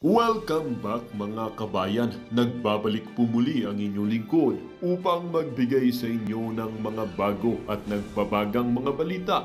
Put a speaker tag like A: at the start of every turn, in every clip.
A: Welcome back mga kabayan, nagbabalik po muli ang inyong lingkod upang magbigay sa inyo ng mga bago at nagbabagang mga balita.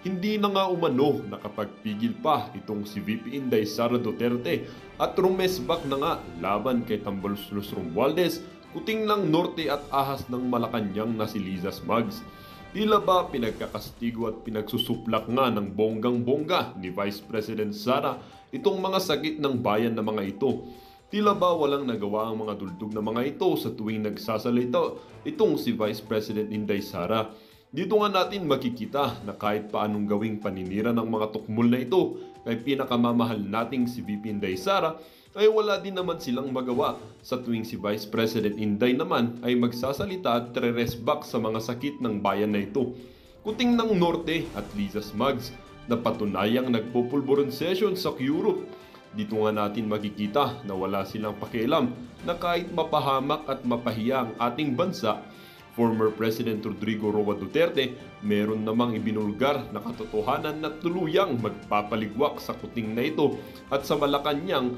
A: Hindi na nga umano nakapagpigil pa itong si VP Inday Sara Duterte at rumesbak na nga laban kay Tambaloslos Romualdez, kuting ng norte at ahas ng Malacanang na si Liza Smugs. Tila ba pinagkakastigo at pinagsusuplak nga ng bonggang-bongga ni Vice President Sara itong mga sakit ng bayan na mga ito. Tila ba walang nagawa ang mga duldog na mga ito sa tuwing nagsasalita itong si Vice President Inday Sara. Dito nga natin makikita na kahit paanong gawing paninira ng mga tukmol na ito kay pinakamamahal nating si VP Inday Sara, ay wala din naman silang magawa sa tuwing si Vice President Inday naman ay magsasalita at tre-resback sa mga sakit ng bayan na ito. Kuting ng Norte at Liza Smugs na patunayang nagpupulburon session sa Europe. Dito nga natin makikita na wala silang pakialam na kahit mapahamak at mapahiya ang ating bansa, former President Rodrigo Roa Duterte meron namang ibinulgar na katotohanan na tuluyang magpapaligwak sa kuting na ito at sa Malacanang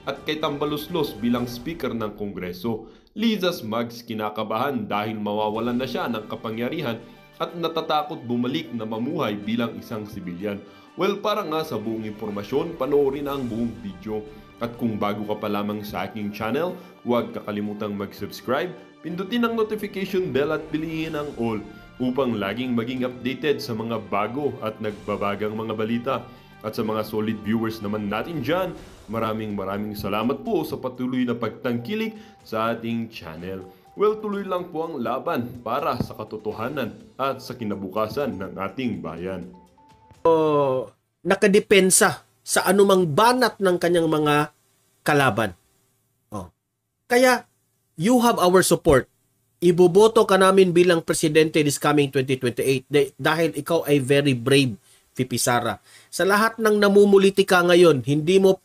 A: at kay Tambaloslos bilang Speaker ng Kongreso. Liza Smugs kinakabahan dahil mawawalan na siya ng kapangyarihan at natatakot bumalik na mamuhay bilang isang sibilyan. Well, para nga sa buong impormasyon, panoorin na ang buong video. At kung bago ka pa lamang sa aking channel, huwag kakalimutang mag-subscribe, pindutin ang notification bell at piliin ang all upang laging maging updated sa mga bago at nagbabagang mga balita. At sa mga solid viewers naman natin dyan, maraming salamat po sa patuloy na pagtangkilik sa ating channel. Well, tuloy lang po ang laban para sa katotohanan at sa kinabukasan ng ating bayan.
B: Nakadepensa sa anumang banat ng kanyang mga kalaban. Kaya, you have our support. Iboboto ka namin bilang presidente this coming 2028 dahil ikaw ay very brave, VP Sara. Sa lahat ng namumulitika ngayon, hindi mo